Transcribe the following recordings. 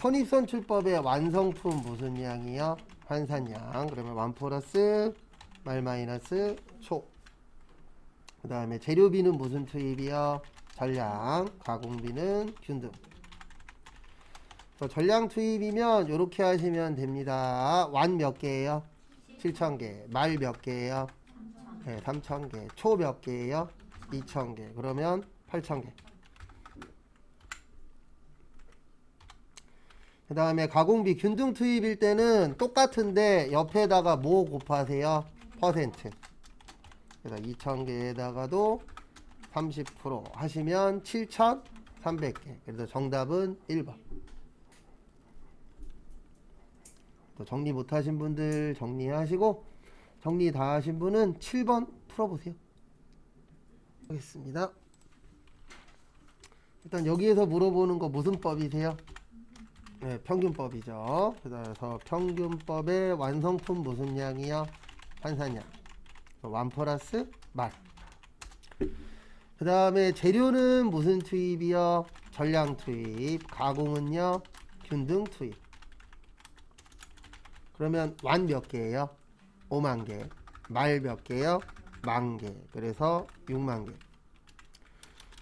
선입선출법의 완성품 무슨 양이요? 환산량. 그러면 1 플러스 말 마이너스 초. 그 다음에 재료비는 무슨 투입이요? 전량. 가공비는 균등. 전량 투입이면 이렇게 하시면 됩니다. 완 몇 개예요? 7,000개. 말 몇 개예요? 네, 3,000개. 초 몇 개예요? 2,000개. 그러면 8,000개. 그 다음에 가공비 균등 투입일 때는 똑같은데 옆에다가 뭐 곱하세요? 퍼센트. 그래서 2,000개에다가도 30% 하시면 7,300개. 그래서 정답은 1번. 또 정리 못하신 분들 정리하시고, 정리 다 하신 분은 7번 풀어보세요. 하겠습니다. 일단 여기에서 물어보는 거 무슨 법이세요? 네, 평균법이죠. 그래서 평균법의 완성품 무슨 양이요? 환산량. 1 플러스 말. 그 다음에 재료는 무슨 투입이요? 전량 투입. 가공은요? 균등 투입. 그러면 완 몇 개예요? 5만 개. 말 몇 개요? 10,000개. 그래서 6만 개.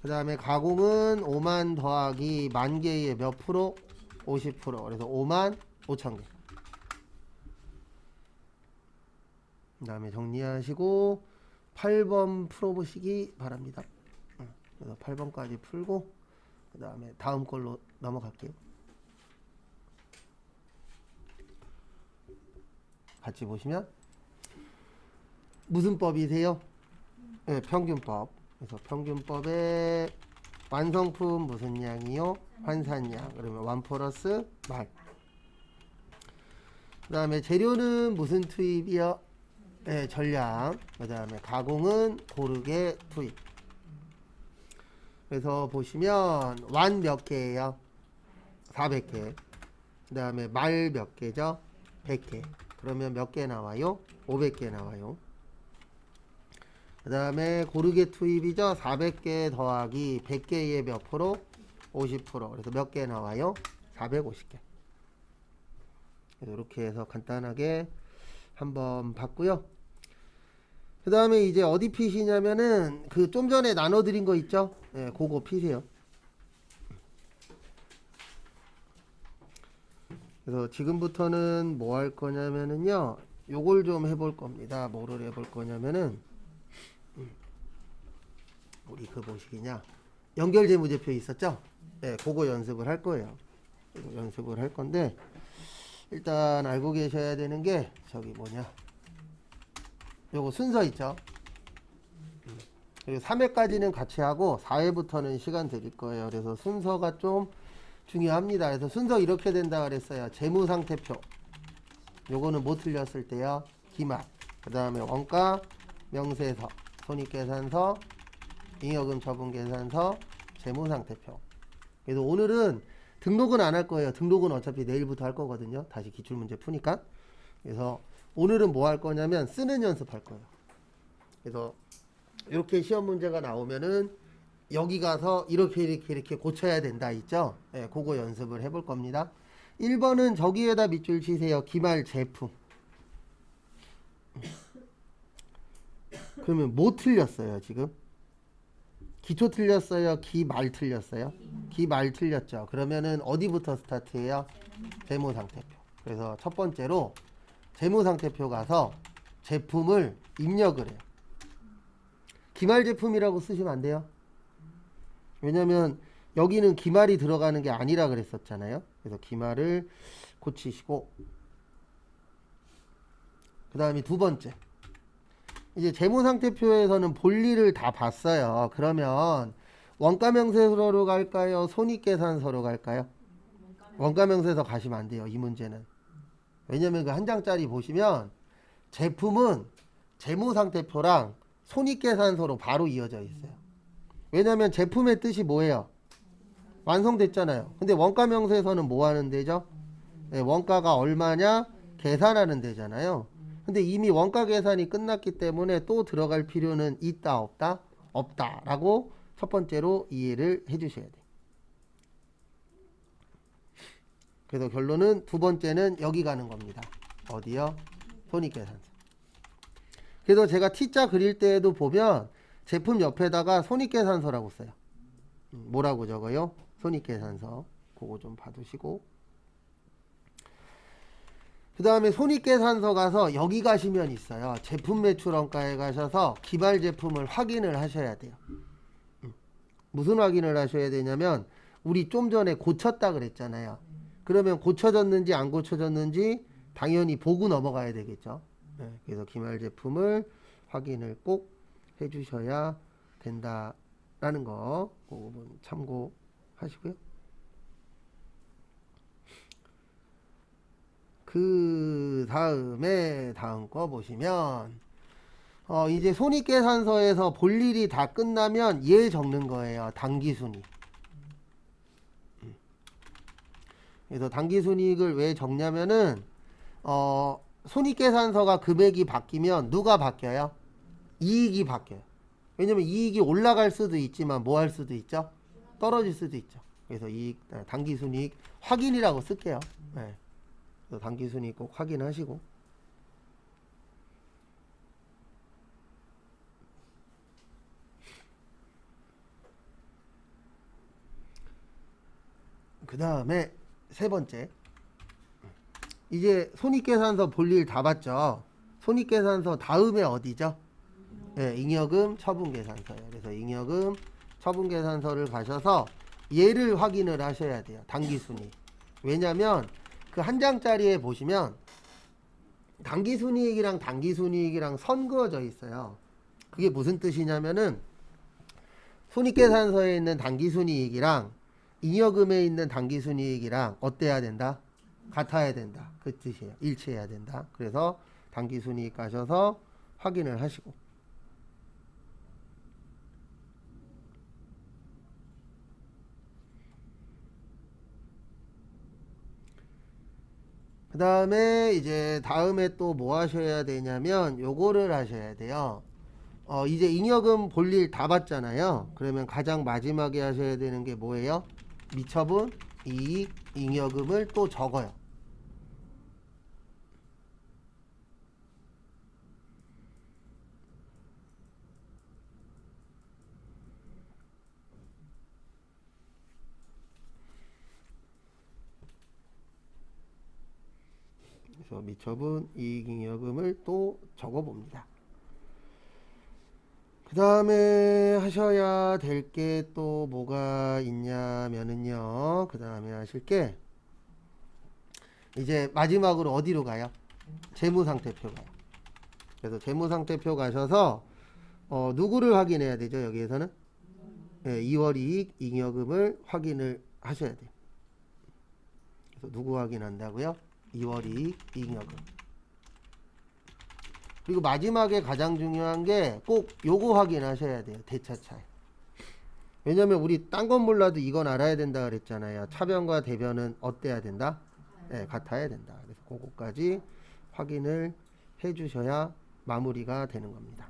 그 다음에 가공은 5만 더하기 10,000개의 몇 프로? 50%. 그래서 55,000개. 그 다음에 정리하시고 8번 풀어보시기 바랍니다. 그래서 8번까지 풀고 그 다음에 다음 걸로 넘어갈게요. 같이 보시면 무슨 법이세요? 네, 평균법. 그래서 평균법의 완성품 무슨 양이요? 환산량. 그러면 1 플러스 말. 그 다음에 재료는 무슨 투입이요? 네, 전량. 그 다음에 가공은 고르게 투입. 그래서 보시면 완 몇 개예요? 400개. 그 다음에 말 몇 개죠? 100개. 그러면 몇 개 나와요? 500개 나와요. 그 다음에 고르게 투입이죠? 400개 더하기 100개의 몇 프로? 50%. 그래서 몇 개 나와요? 450개. 이렇게 해서 간단하게 한번 봤고요. 그 다음에 이제 어디 피시냐면은 그 좀 전에 나눠드린 거 있죠? 네, 그거 피세요. 그래서 지금부터는 뭐 할 거냐면은요, 요걸 좀 해볼 겁니다. 뭐를 해볼 거냐면은 우리 그 뭐시기냐, 연결재무제표 있었죠? 네, 그거 연습을 할 거예요. 연습을 할 건데 일단 알고 계셔야 되는 게 저기 뭐냐, 요거 순서 있죠? 그리고 3회까지는 같이 하고 4회부터는 시간 드릴 거예요. 그래서 순서가 좀 중요합니다. 그래서 순서 이렇게 된다 그랬어요. 재무상태표. 요거는 뭐 틀렸을 때요? 기말. 그 다음에 원가, 명세서, 손익계산서, 잉여금 처분계산서, 재무상태표. 그래서 오늘은 등록은 안 할 거예요. 등록은 어차피 내일부터 할 거거든요. 다시 기출문제 푸니까. 그래서 오늘은 뭐 할 거냐면 쓰는 연습할 거예요. 그래서 이렇게 시험 문제가 나오면은 여기 가서 이렇게 고쳐야 된다 있죠? 네, 그거 연습을 해볼 겁니다. 1번은 저기에다 밑줄 치세요. 기말 제품. 그러면 뭐 틀렸어요 지금? 기초 틀렸어요? 기말 틀렸어요? 기말 틀렸죠. 그러면은 어디부터 스타트해요? 재무상태표. 그래서 첫 번째로 재무상태표 가서 제품을 입력을 해요. 기말 제품이라고 쓰시면 안 돼요. 왜냐면 여기는 기말이 들어가는 게 아니라 그랬었잖아요. 그래서 기말을 고치시고, 그 다음에 두 번째, 이제 재무상태표에서는 볼일을 다 봤어요. 그러면 원가명세서로 갈까요? 손익계산서로 갈까요? 원가명세서 가시면 안 돼요. 이 문제는. 왜냐면 그 한 장짜리 보시면 제품은 재무상태표랑 손익계산서로 바로 이어져 있어요. 왜냐면 제품의 뜻이 뭐예요? 완성됐잖아요. 근데 원가명세서는 뭐 하는 데죠? 네, 원가가 얼마냐? 계산하는 데잖아요. 근데 이미 원가 계산이 끝났기 때문에 또 들어갈 필요는 있다 없다? 없다 라고 첫 번째로 이해를 해 주셔야 돼요. 그래서 결론은 두 번째는 여기 가는 겁니다. 어디요? 손익계산서. 그래서 제가 T자 그릴 때에도 보면 제품 옆에다가 손익계산서라고 써요. 뭐라고 적어요? 손익계산서. 그거 좀 봐두시고. 그 다음에 손익계산서 가서 여기 가시면 있어요. 제품 매출원가에 가셔서 기말 제품을 확인을 하셔야 돼요. 무슨 확인을 하셔야 되냐면 우리 좀 전에 고쳤다 그랬잖아요. 그러면 고쳐졌는지 안 고쳐졌는지 당연히 보고 넘어가야 되겠죠. 네, 그래서 기말 제품을 확인을 꼭 해주셔야 된다라는 거 그 부분 참고하시고요. 그 다음에 다음 거 보시면 이제 손익계산서에서 볼 일이 다 끝나면 얘 적는 거예요. 당기순이익. 그래서 당기순이익을 왜 적냐면은 손익계산서가 금액이 바뀌면 누가 바뀌어요? 이익이 바뀌어요. 왜냐면 이익이 올라갈 수도 있지만 뭐 할 수도 있죠? 떨어질 수도 있죠. 그래서 이익 당기순이익 확인이라고 쓸게요. 네. 그래서 당기순이익 꼭 확인하시고. 그 다음에 세 번째, 이제 손익계산서 볼 일 다 봤죠. 손익계산서 다음에 어디죠? 네, 잉여금 처분계산서예요. 그래서 잉여금 처분계산서를 가셔서 얘를 확인을 하셔야 돼요. 당기순이익. 왜냐면 그 한 장짜리에 보시면 당기순이익이랑 당기순이익이랑 선 그어져 있어요. 그게 무슨 뜻이냐면은 손익계산서에 있는 당기순이익이랑 잉여금에 있는 당기순이익이랑 어때야 된다? 같아야 된다. 그 뜻이에요. 일치해야 된다. 그래서 당기순이익 가셔서 확인을 하시고. 그 다음에 이제 다음에 또 뭐 하셔야 되냐면 요거를 하셔야 돼요. 이제 잉여금 볼 일 다 봤잖아요. 그러면 가장 마지막에 하셔야 되는 게 뭐예요? 미처분 이익 잉여금을 또 적어요. 그래서 미처분 이익 잉여금을 또 적어 봅니다. 그 다음에 하셔야 될 게 또 뭐가 있냐면은요. 그 다음에 하실 게 이제 마지막으로 어디로 가요? 재무상태표 가요. 그래서 재무상태표 가셔서 누구를 확인해야 되죠? 여기에서는 네, 2월 이익 잉여금을 확인을 하셔야 돼요. 그래서 누구 확인한다고요? 2월 이익 잉여금. 그리고 마지막에 가장 중요한 게 꼭 요거 확인하셔야 돼요. 대차 차이. 왜냐면 우리 딴 건 몰라도 이건 알아야 된다 그랬잖아요. 차변과 대변은 어때야 된다? 네, 같아야 된다. 그래서 그거까지 확인을 해 주셔야 마무리가 되는 겁니다.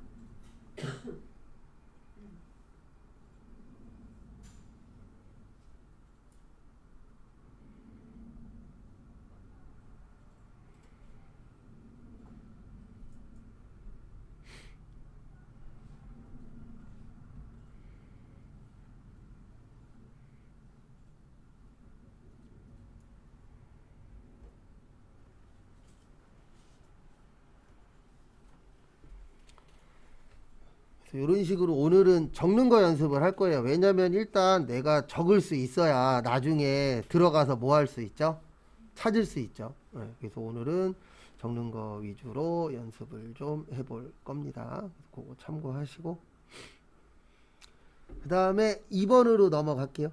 이런 식으로 오늘은 적는 거 연습을 할 거예요. 왜냐면 일단 내가 적을 수 있어야 나중에 들어가서 뭐 할 수 있죠? 찾을 수 있죠. 네, 그래서 오늘은 적는 거 위주로 연습을 좀 해볼 겁니다. 그거 참고하시고 그 다음에 2번으로 넘어갈게요.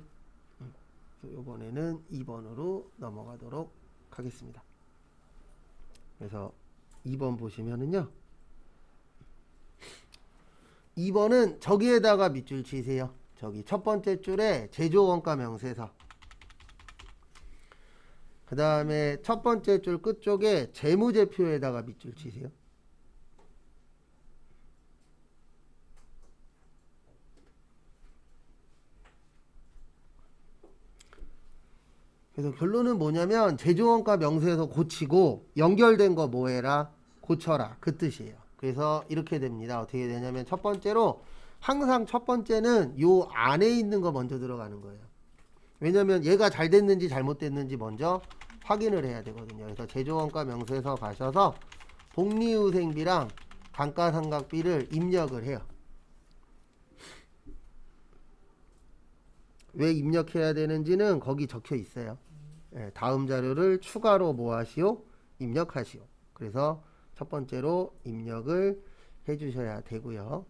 이번에는 2번으로 넘어가도록 하겠습니다. 그래서 2번 보시면은요. 2번은 저기에다가 밑줄 치세요. 저기 첫 번째 줄에 제조원가 명세서. 그 다음에 첫 번째 줄 끝쪽에 재무제표에다가 밑줄 치세요. 그래서 결론은 뭐냐면 제조원가 명세에서 고치고 연결된 거 뭐해라? 고쳐라. 그 뜻이에요. 그래서 이렇게 됩니다. 어떻게 되냐면 첫 번째로 항상 첫 번째는 요 안에 있는 거 먼저 들어가는 거예요. 왜냐면 얘가 잘 됐는지 잘못됐는지 먼저 확인을 해야 되거든요. 그래서 제조원가 명세서 가셔서 복리후생비랑 감가상각비를 입력을 해요. 왜 입력해야 되는지는 거기 적혀 있어요. 다음 자료를 추가로 뭐 하시오? 입력하시오. 그래서 첫 번째로 입력을 해 주셔야 되고요.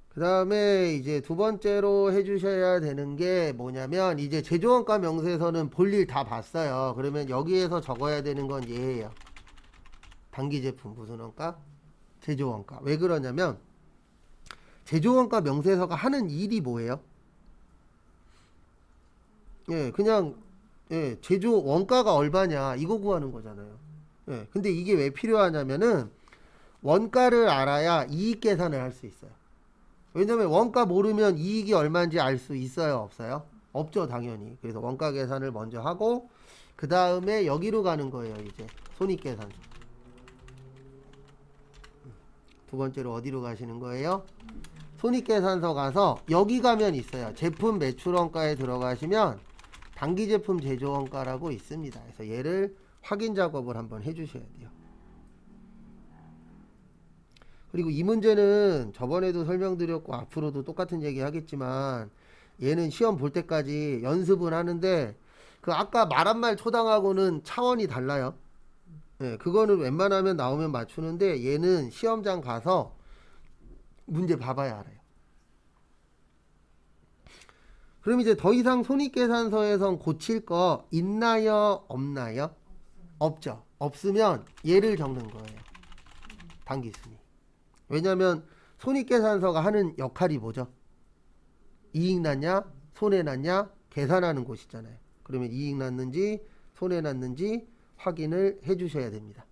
그 다음에 이제 두 번째로 해 주셔야 되는 게 뭐냐면 이제 제조원가 명세서는 볼일 다 봤어요. 그러면 여기에서 적어야 되는 건 얘예요. 단기제품 무슨 원가? 제조원가. 왜 그러냐면 제조원가 명세서가 하는 일이 뭐예요? 그냥 제조 원가가 얼마냐 이거 구하는 거잖아요. 근데 이게 왜 필요하냐면은 원가를 알아야 이익 계산을 할 수 있어요. 왜냐면 원가 모르면 이익이 얼마인지 알 수 있어요, 없어요? 없죠, 당연히. 그래서 원가 계산을 먼저 하고 그 다음에 여기로 가는 거예요, 이제 손익계산서. 두 번째로 어디로 가시는 거예요? 손익계산서 가서 여기 가면 있어요. 제품 매출원가에 들어가시면 단기제품 제조원가라고 있습니다. 그래서 얘를 확인 작업을 한번 해주셔야 돼요. 그리고 이 문제는 저번에도 설명드렸고 앞으로도 똑같은 얘기 하겠지만 얘는 시험 볼 때까지 연습은 하는데 그 아까 말한 말 초당하고는 차원이 달라요. 그거는 웬만하면 나오면 맞추는데 얘는 시험장 가서 문제 봐봐야 알아요. 그럼 이제 더 이상 손익계산서에선 고칠 거 있나요? 없나요? 없죠. 없으면 얘를 적는 거예요. 단기순위. 왜냐면 손익계산서가 하는 역할이 뭐죠? 이익 났냐? 손해 났냐? 계산하는 곳이잖아요. 그러면 이익 났는지 손해 났는지 확인을 해 주셔야 됩니다.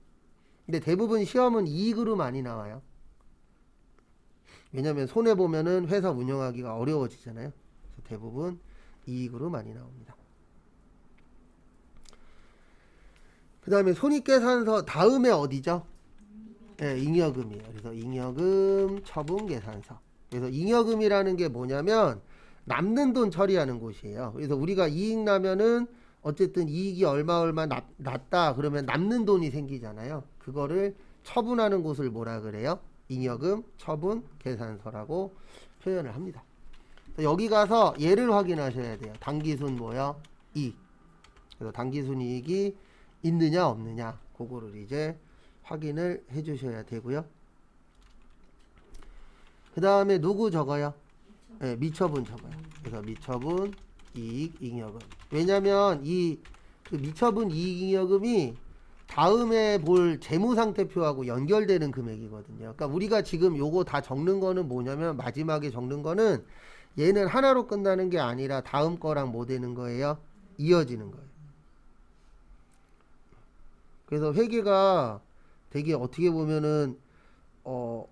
근데 대부분 시험은 이익으로 많이 나와요. 왜냐면 손해 보면은 회사 운영하기가 어려워지잖아요. 그래서 대부분 이익으로 많이 나옵니다. 그 다음에 손익계산서 다음에 어디죠? 잉여금이에요. 그래서 잉여금 처분계산서. 그래서 잉여금이라는 게 뭐냐면 남는 돈 처리하는 곳이에요. 그래서 우리가 이익 나면은 어쨌든 이익이 얼마 났다 그러면 남는 돈이 생기잖아요. 그거를 처분하는 곳을 뭐라 그래요? 잉여금 처분 계산서라고 표현을 합니다. 여기 가서 얘를 확인하셔야 돼요. 단기순 뭐요? 이익. 그래서 단기순 이익이 있느냐 없느냐 그거를 이제 확인을 해 주셔야 되고요. 그 다음에 누구 적어요? 미처분 적어요. 그래서 미처분 이익 잉여금. 왜냐면 그 미처분 이익 잉여금이 다음에 볼 재무상태표하고 연결되는 금액이거든요. 그러니까 우리가 지금 요거 다 적는 거는 뭐냐면 마지막에 적는 거는 얘는 하나로 끝나는 게 아니라 다음 거랑 뭐 되는 거예요? 이어지는 거예요. 그래서 회계가 되게 어떻게 보면은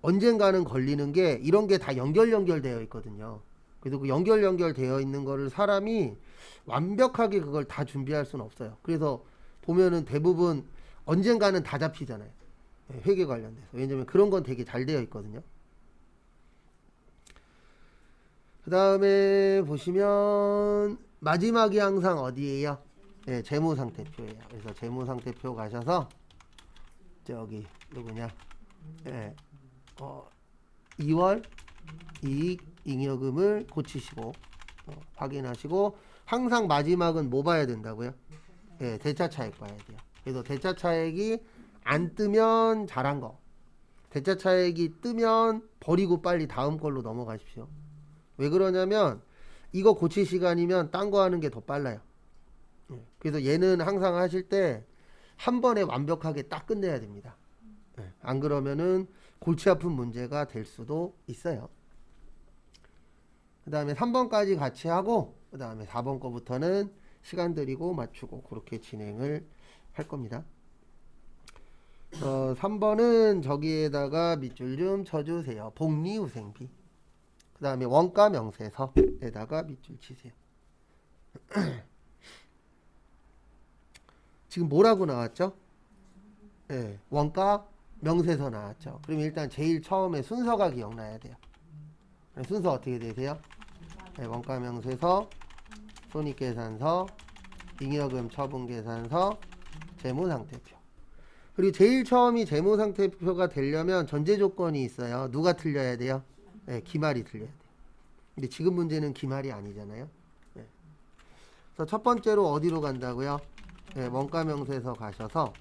언젠가는 걸리는 게 이런 게 다 연결되어 있거든요. 그래서 그 연결되어 있는 거를 사람이 완벽하게 그걸 다 준비할 수는 없어요. 그래서 보면은 대부분 언젠가는 다 잡히잖아요. 회계 관련돼서. 왜냐면 그런 건 되게 잘 되어 있거든요. 그 다음에 보시면 마지막이 항상 어디예요? 재무상태표예요. 그래서 재무상태표 가셔서 저기 누구냐? 2월 이익 잉여금을 고치시고 확인하시고 항상 마지막은 뭐 봐야 된다고요? 대차차액 봐야 돼요. 그래서 대차차액이 안 뜨면 잘한 거. 대차차액이 뜨면 버리고 빨리 다음 걸로 넘어가십시오. 왜 그러냐면 이거 고칠 시간이면 딴 거 하는 게 더 빨라요. 그래서 얘는 항상 하실 때 한 번에 완벽하게 딱 끝내야 됩니다. 안 그러면은 골치 아픈 문제가 될 수도 있어요. 그 다음에 3번까지 같이 하고 그 다음에 4번 거부터는 시간 들이고 맞추고 그렇게 진행을 할 겁니다. 3번은 저기에다가 밑줄 좀 쳐주세요. 복리후생비. 그 다음에 원가 명세서에다가 밑줄 치세요. 지금 뭐라고 나왔죠? 네, 원가 명세서 나왔죠. 그럼 일단 제일 처음에 순서가 기억나야 돼요. 순서 어떻게 되세요? 네, 원가 명세서, 손익계산서, 잉여금 처분계산서, 재무상태표. 그리고 제일 처음이 재무상태표가 되려면 전제 조건이 있어요. 누가 틀려야 돼요? 네, 기말이 틀려야 돼요. 근데 지금 문제는 기말이 아니잖아요. 네. 그래서 첫 번째로 어디로 간다고요? 네, 원가명세서 가셔서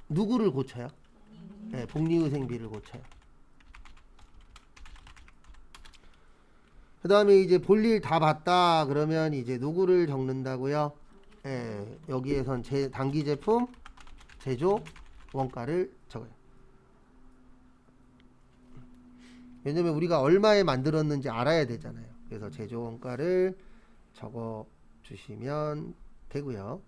누구를 고쳐요? 네, 복리후생비를 고쳐요. 그 다음에 이제 볼일 다 봤다 그러면 이제 누구를 적는다고요? 네, 여기에선 단기 제품 제조 원가를 적어요. 왜냐면 우리가 얼마에 만들었는지 알아야 되잖아요. 그래서 제조 원가를 적어 주시면 되고요.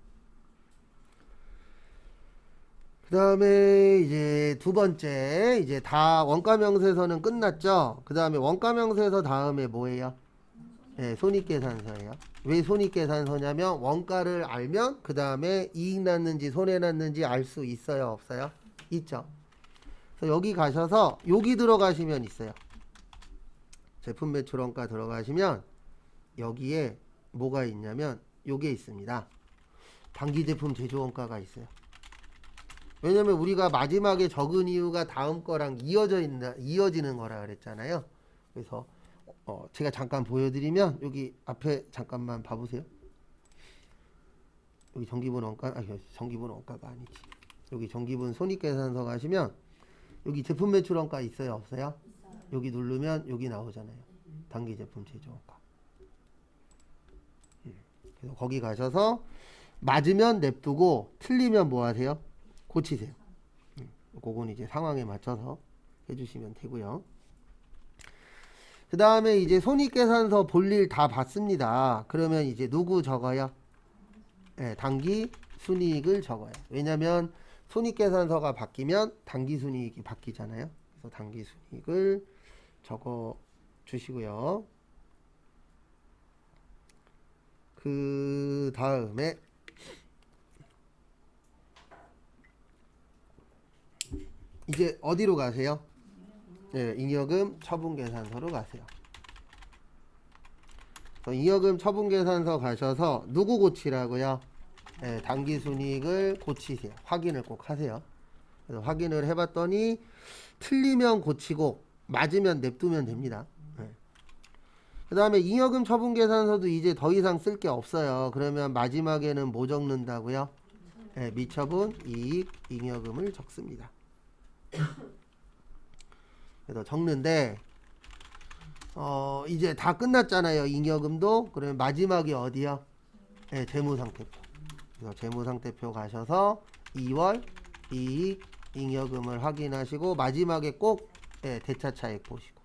그 다음에 이제 두 번째, 이제 다 원가 명세서는 끝났죠. 그 다음에 원가 명세서 다음에 뭐예요? 네, 손익계산서예요. 왜 손익계산서냐면 원가를 알면 그 다음에 이익 났는지 손해 났는지 알 수 있어요, 없어요? 있죠. 그래서 여기 가셔서 여기 들어가시면 있어요. 제품 매출 원가 들어가시면 여기에 뭐가 있냐면 요게 있습니다. 단기 제품 제조 원가가 있어요. 왜냐면 우리가 마지막에 적은 이유가 다음 거랑 이어지는 거라 그랬잖아요. 그래서 제가 잠깐 보여드리면 여기 앞에 잠깐만 봐보세요. 여기 정기분 원가, 정기분 원가가 아니지. 여기 정기분 손익계산서 가시면 여기 제품 매출 원가 있어요, 없어요? 여기 누르면 여기 나오잖아요. 단기 제품 제조 원가. 그래서 거기 가셔서 맞으면 냅두고 틀리면 뭐 하세요? 고치세요. 그건 이제 상황에 맞춰서 해주시면 되고요. 그 다음에 이제 손익계산서 볼일 다 봤습니다. 그러면 이제 누구 적어요? 네, 단기 순이익을 적어요. 왜냐면 손익계산서가 바뀌면 단기 순이익이 바뀌잖아요. 그래서 단기 순이익을 적어 주시고요. 그 다음에 이제 어디로 가세요? 네, 잉여금 처분계산서로 가세요. 잉여금 처분계산서 가셔서 누구 고치라고요? 네, 단기순이익을 고치세요. 확인을 꼭 하세요. 그래서 확인을 해봤더니 틀리면 고치고 맞으면 냅두면 됩니다. 네. 그 다음에 잉여금 처분계산서도 이제 더 이상 쓸 게 없어요. 그러면 마지막에는 뭐 적는다고요? 네, 미처분 이익 잉여금을 적습니다. 그래서 적는데 이제 다 끝났잖아요. 잉여금도. 그러면 마지막이 어디요? 네, 재무상태표. 그래서 재무상태표 가셔서 2월 이익 잉여금을 확인하시고 마지막에 꼭 네, 대차차액 보시고.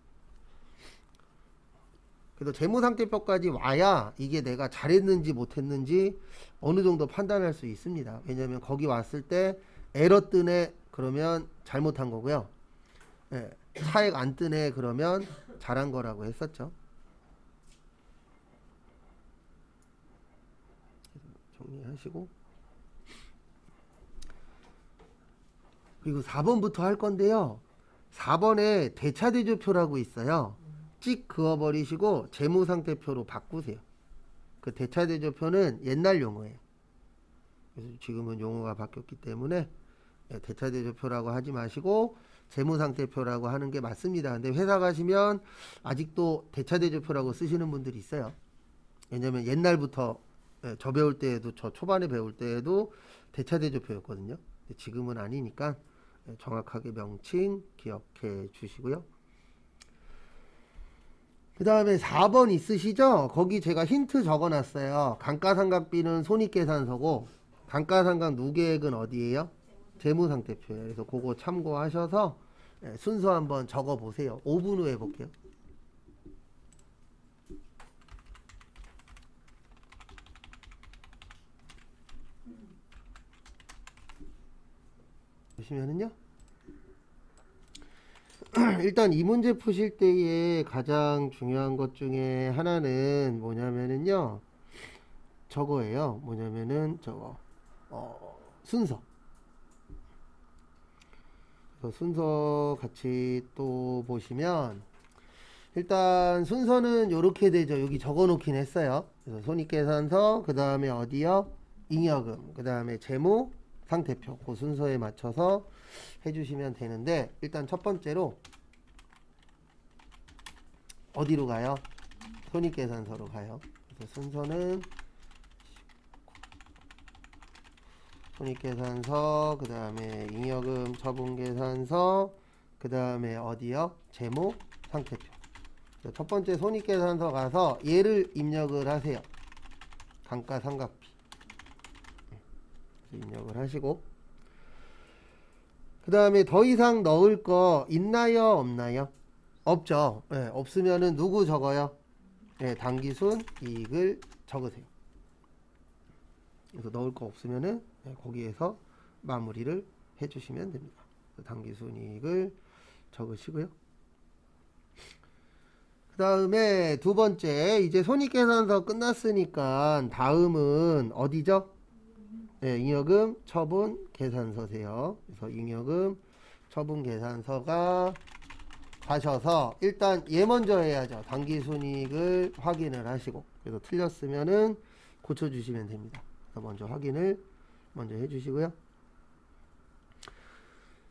그래서 재무상태표까지 와야 이게 내가 잘했는지 못했는지 어느 정도 판단할 수 있습니다. 왜냐면 거기 왔을 때 에러 뜨네 그러면 잘못한 거고요. 네, 차액 안 뜨네 그러면 잘한 거라고 했었죠. 정리하시고 그리고 4번부터 할 건데요. 4번에 대차대조표라고 있어요. 찍 그어버리시고 재무상태표로 바꾸세요. 그 대차대조표는 옛날 용어예요. 그래서 지금은 용어가 바뀌었기 때문에 대차대조표라고 하지 마시고 재무상태표라고 하는 게 맞습니다. 근데 회사 가시면 아직도 대차대조표라고 쓰시는 분들이 있어요. 왜냐면 옛날부터 저 배울 때에도 저 초반에 배울 때에도 대차대조표였거든요. 지금은 아니니까 정확하게 명칭 기억해 주시고요. 그 다음에 4번 있으시죠? 거기 제가 힌트 적어놨어요. 감가상각비는 손익계산서고 감가상각 누계액은 어디예요? 재무상태표예요. 그래서 그거 참고하셔서 순서 한번 적어보세요. 5분 후에 볼게요. 보시면은요. 일단 이 문제 푸실 때에 가장 중요한 것 중에 하나는 뭐냐면은요. 저거예요. 뭐냐면은 저거 순서. 그래서 순서 같이 또 보시면 일단 순서는 요렇게 되죠. 여기 적어 놓긴 했어요. 그래서 손익계산서, 그 다음에 어디요? 잉여금, 그 다음에 재무, 상태표. 그 순서에 맞춰서 해주시면 되는데 일단 첫 번째로 어디로 가요? 손익계산서로 가요. 그래서 순서는 손익계산서, 그 다음에 잉여금 처분계산서, 그 다음에 어디요? 재무, 상태표. 첫 번째 손익계산서 가서 얘를 입력을 하세요. 감가상각비 입력을 하시고, 그 다음에 더 이상 넣을 거 있나요? 없나요? 없죠. 네, 없으면은 누구 적어요? 네, 당기순 이익을 적으세요. 그래서 넣을 거 없으면은 거기에서 마무리를 해주시면 됩니다. 당기순 이익을 적으시고요. 그 다음에 두 번째, 이제 손익계산서 끝났으니까 다음은 어디죠? 네, 잉여금 처분 계산서세요. 그래서 잉여금 처분 계산서가 가셔서 일단 얘 먼저 해야죠. 당기순이익을 확인을 하시고, 그래서 틀렸으면은 고쳐주시면 됩니다. 그래서 먼저 확인을 먼저 해주시고요.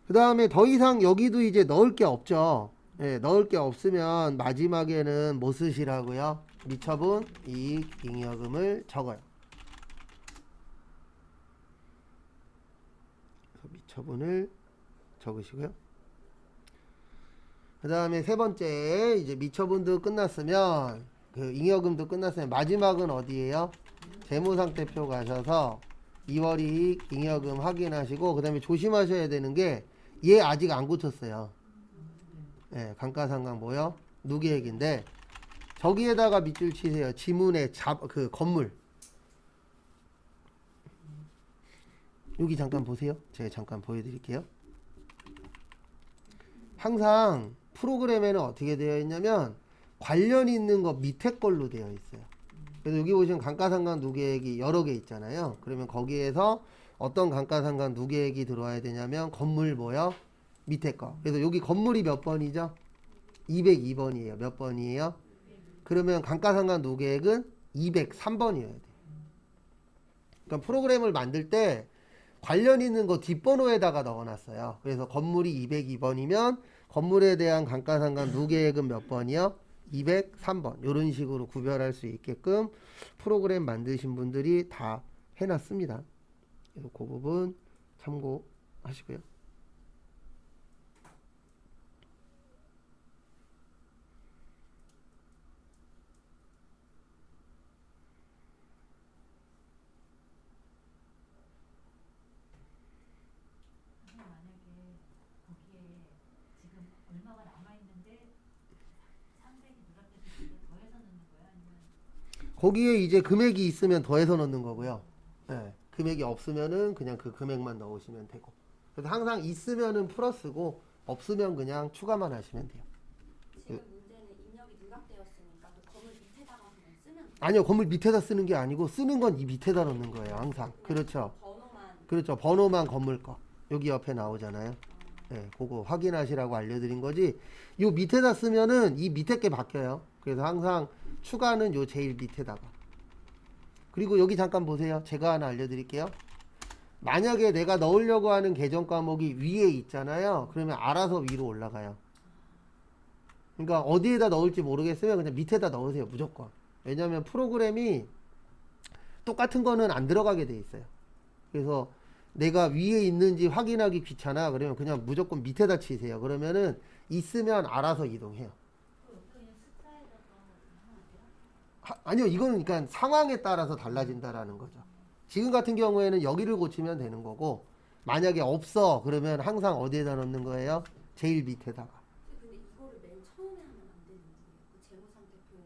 그 다음에 더 이상 여기도 이제 넣을 게 없죠. 네, 넣을 게 없으면 마지막에는 뭐 쓰시라고요? 미처분 이익 잉여금을 적어요. 그래서 미처분을 적으시고요. 그 다음에 세 번째, 이제 미처분도 끝났으면, 그 잉여금도 끝났으면 마지막은 어디예요? 재무상태표 가셔서 2월 이익 잉여금 확인하시고, 그 다음에 조심하셔야 되는 게 얘 아직 안 고쳤어요. 네, 감가상각 뭐요? 누계액인데 저기에다가 밑줄 치세요. 지문에 그 건물. 여기 잠깐 보세요. 제가 잠깐 보여드릴게요. 항상 프로그램에는 어떻게 되어 있냐면 관련 있는 거 밑에 걸로 되어 있어요. 그래서 여기 보시면 감가상각 누계액이 여러 개 있잖아요. 그러면 거기에서 어떤 감가상각 누계액이 들어와야 되냐면 건물 뭐요? 밑에 거. 그래서 여기 건물이 몇 번이죠? 202번이에요. 몇 번이에요? 그러면 감가상각 누계액은 203번이어야 돼요. 그러니까 프로그램을 만들 때 관련 있는 거 뒷번호에다가 넣어놨어요. 그래서 건물이 202번이면 건물에 대한 감가상각 누계액은 몇 번이요? 203번. 이런 식으로 구별할 수 있게끔 프로그램 만드신 분들이 다 해놨습니다. 그래서 그 부분 참고하시고요. 거기에 이제 금액이 있으면 더해서 넣는 거고요. 네, 금액이 없으면은 그냥 그 금액만 넣으시면 되고. 그래서 항상 있으면은 플러스고 없으면 그냥 추가만 하시면 돼요. 지금 문제는 입력이 누락되었으니까 또 건물 밑에다가 그냥 쓰면 돼요. 아니요, 건물 밑에다 쓰는 게 아니고 쓰는 건 이 밑에다 넣는 거예요. 항상. 그렇죠. 번호만. 그렇죠. 번호만 건물 거. 여기 옆에 나오잖아요. 네, 그거 확인하시라고 알려드린 거지. 요 밑에다 쓰면은 이 밑에 게 바뀌어요. 그래서 항상 추가는 요 제일 밑에다가. 그리고 여기 잠깐 보세요. 제가 하나 알려드릴게요. 만약에 내가 넣으려고 하는 계정 과목이 위에 있잖아요. 그러면 알아서 위로 올라가요. 그러니까 어디에다 넣을지 모르겠으면 그냥 밑에다 넣으세요. 무조건. 왜냐면 프로그램이 똑같은 거는 안 들어가게 돼 있어요. 그래서 내가 위에 있는지 확인하기 귀찮아. 그러면 그냥 무조건 밑에다 치세요. 그러면은 있으면 알아서 이동해요. 아니요, 이거는 그러니까 상황에 따라서 달라진다라는 거죠. 지금 같은 경우에는 여기를 고치면 되는 거고, 만약에 없어 그러면 항상 어디에다 넣는 거예요? 제일 밑에다가. 근데 이거를 맨 처음에 하면 안 되는 거예요. 그 재무상태표를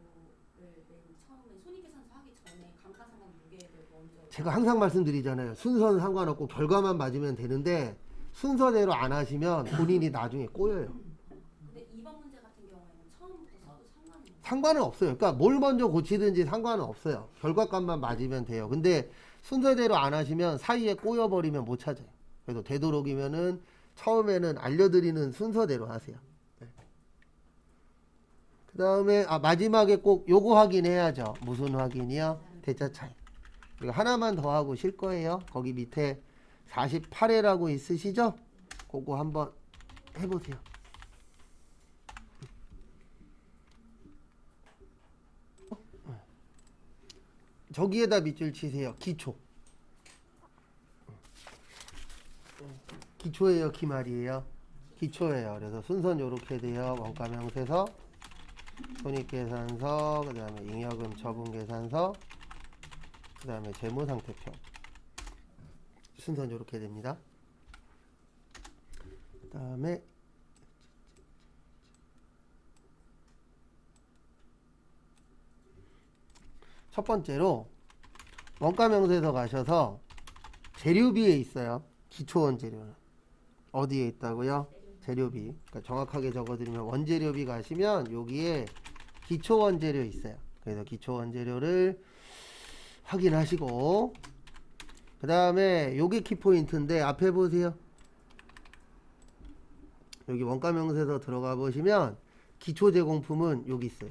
맨 처음에 손익계산서 하기 전에 감가상각 누계액을 먼저. 제가 항상 말씀드리잖아요. 순서는 상관없고 결과만 맞으면 되는데 순서대로 안 하시면 본인이 나중에 꼬여요. 근데 상관은 없어요. 그러니까 뭘 먼저 고치든지 상관은 없어요. 결과값만 맞으면 돼요. 근데 순서대로 안 하시면 사이에 꼬여버리면 못 찾아요. 그래서 되도록이면은 처음에는 알려드리는 순서대로 하세요. 그 다음에 마지막에 꼭 요거 확인해야죠. 무슨 확인이요? 대차 차이. 그리고 하나만 더 하고 쉴 거예요. 거기 밑에 48회라고 있으시죠? 그거 한번 해보세요. 저기에다 밑줄 치세요. 기초. 기초예요, 기말이에요? 기초예요. 그래서 순서는 요렇게 돼요. 원가명세서, 손익계산서, 그 다음에 잉여금 처분계산서, 그 다음에 재무상태표. 순서는 요렇게 됩니다. 그 다음에 첫 번째로 원가명세서 가셔서 재료비에 있어요. 기초원재료는 어디에 있다고요? 재료비. 그러니까 정확하게 적어드리면 원재료비 가시면 여기에 기초원재료 있어요. 그래서 기초원재료를 확인하시고, 그 다음에 요게 키포인트인데 앞에 보세요. 여기 원가명세서 들어가 보시면 기초제공품은 여기 있어요.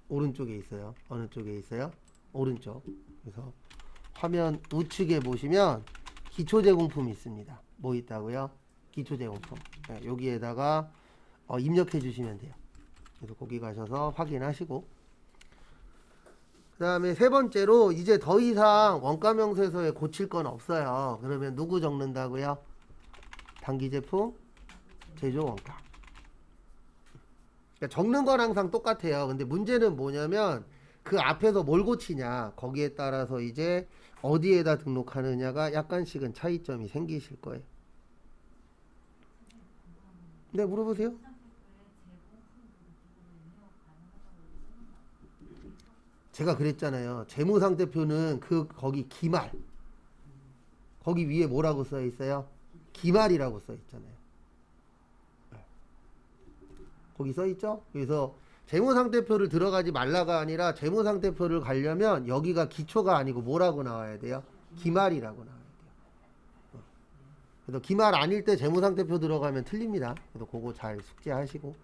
오른쪽에 있어요. 어느 쪽에 있어요? 오른쪽. 그래서 화면 우측에 보시면 기초제공품이 있습니다. 뭐 있다고요? 기초제공품. 네, 여기에다가 입력해 주시면 돼요. 그래서 거기 가셔서 확인하시고, 그 다음에 세 번째로 이제 더 이상 원가명세서에 고칠 건 없어요. 그러면 누구 적는다고요? 단기제품 제조원가. 그러니까 적는 건 항상 똑같아요. 근데 문제는 뭐냐면 그 앞에서 뭘 고치냐, 거기에 따라서 이제 어디에다 등록하느냐가 약간씩은 차이점이 생기실 거예요. 네, 물어보세요. 제가 그랬잖아요. 재무상태표는 거기 기말, 거기 위에 뭐라고 써 있어요? 기말이라고 써 있잖아요. 거기 써 있죠? 그래서 재무상태표를 들어가지 말라가 아니라 재무상태표를 가려면 여기가 기초가 아니고 뭐라고 나와야 돼요? 기말이라고 나와야 돼요. 그래서 기말 아닐 때 재무상태표 들어가면 틀립니다. 그래서 그거 잘 숙지하시고,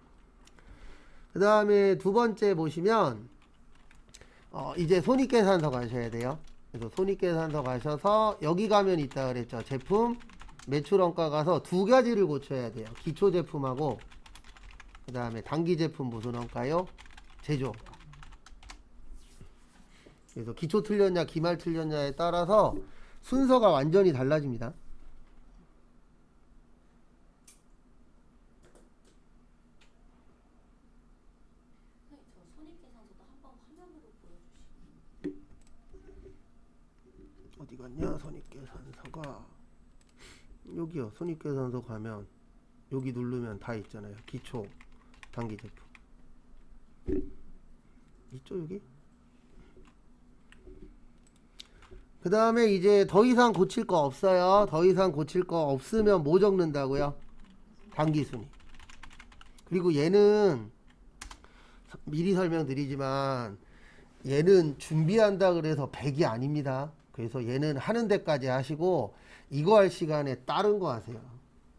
그 다음에 두 번째 보시면 이제 손익계산서 가셔야 돼요. 그래서 손익계산서 가셔서 여기 가면 있다 그랬죠. 제품 매출원가 가서 두 가지를 고쳐야 돼요. 기초제품하고 그 다음에 단기제품 무슨 원가요? 제조원가. 그래서 기초 틀렸냐 기말 틀렸냐에 따라서 순서가 완전히 달라집니다. 선생님, 저 손익계산서도 한번 화면으로 보여주시면. 어디 갔냐? 손익계산서가 여기요. 손익계산서 가면 여기 누르면 다 있잖아요. 기초, 단기제품 있죠 여기? 그 다음에 이제 더 이상 고칠 거 없어요. 더 이상 고칠 거 없으면 뭐 적는다고요? 단기순위. 그리고 얘는 미리 설명드리지만 얘는 준비한다 그래서 100이 아닙니다. 그래서 얘는 하는 데까지 하시고 이거 할 시간에 다른 거 하세요.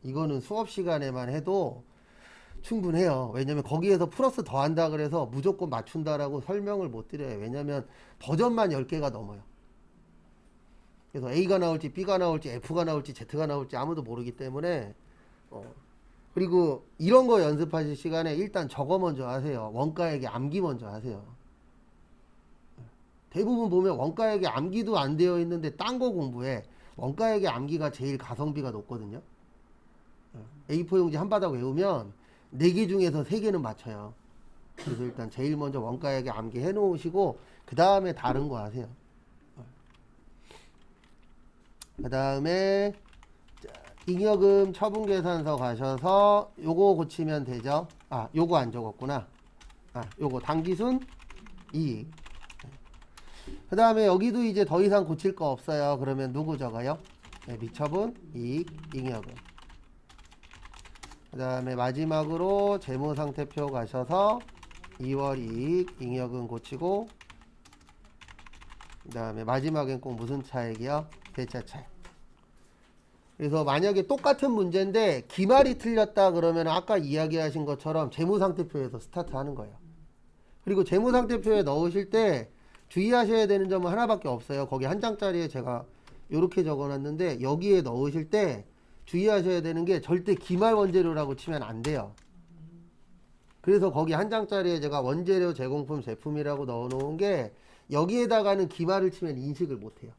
이거는 수업 시간에만 해도 충분해요. 왜냐면 거기에서 플러스 더 한다 그래서 무조건 맞춘다라고 설명을 못 드려요. 왜냐면 버전만 10개가 넘어요. 그래서 A가 나올지 B가 나올지 F가 나올지 Z가 나올지 아무도 모르기 때문에 그리고 이런 거 연습하실 시간에 일단 저거 먼저 하세요. 원가액의 암기 먼저 하세요. 대부분 보면 원가액의 암기도 안 되어 있는데 딴 거 공부해. 원가액의 암기가 제일 가성비가 높거든요. A4 용지 한 바닥 외우면 4개 중에서 3개는 맞춰요. 그래서 일단 제일 먼저 원가액의 암기 해 놓으시고 그 다음에 다른 거 하세요. 그 다음에 잉여금 처분계산서 가셔서 요거 고치면 되죠. 요거 안 적었구나. 요거 단기순 이익. 그 다음에 여기도 이제 더 이상 고칠 거 없어요. 그러면 누구 적어요? 네, 미처분 이익 잉여금. 그 다음에 마지막으로 재무상태표 가셔서 2월 이익, 잉여금 고치고 그 다음에 마지막엔 꼭 무슨 차액이요? 대차 차액. 그래서 만약에 똑같은 문제인데 기말이 틀렸다 그러면 아까 이야기하신 것처럼 재무상태표에서 스타트하는 거예요. 그리고 재무상태표에 넣으실 때 주의하셔야 되는 점은 하나밖에 없어요. 거기 한 장짜리에 제가 이렇게 적어놨는데 여기에 넣으실 때 주의하셔야 되는 게 절대 기말 원재료라고 치면 안 돼요. 그래서 거기 한 장짜리에 제가 원재료 제공품 제품이라고 넣어놓은 게 여기에다가는 기말을 치면 인식을 못해요.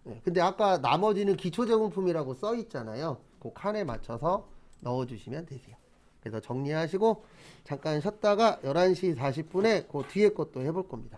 네, 근데 아까 나머지는 기초제공품이라고 써 있잖아요. 그 칸에 맞춰서 넣어주시면 되세요. 그래서 정리하시고 잠깐 쉬었다가 11시 40분에 그 뒤에 것도 해볼 겁니다.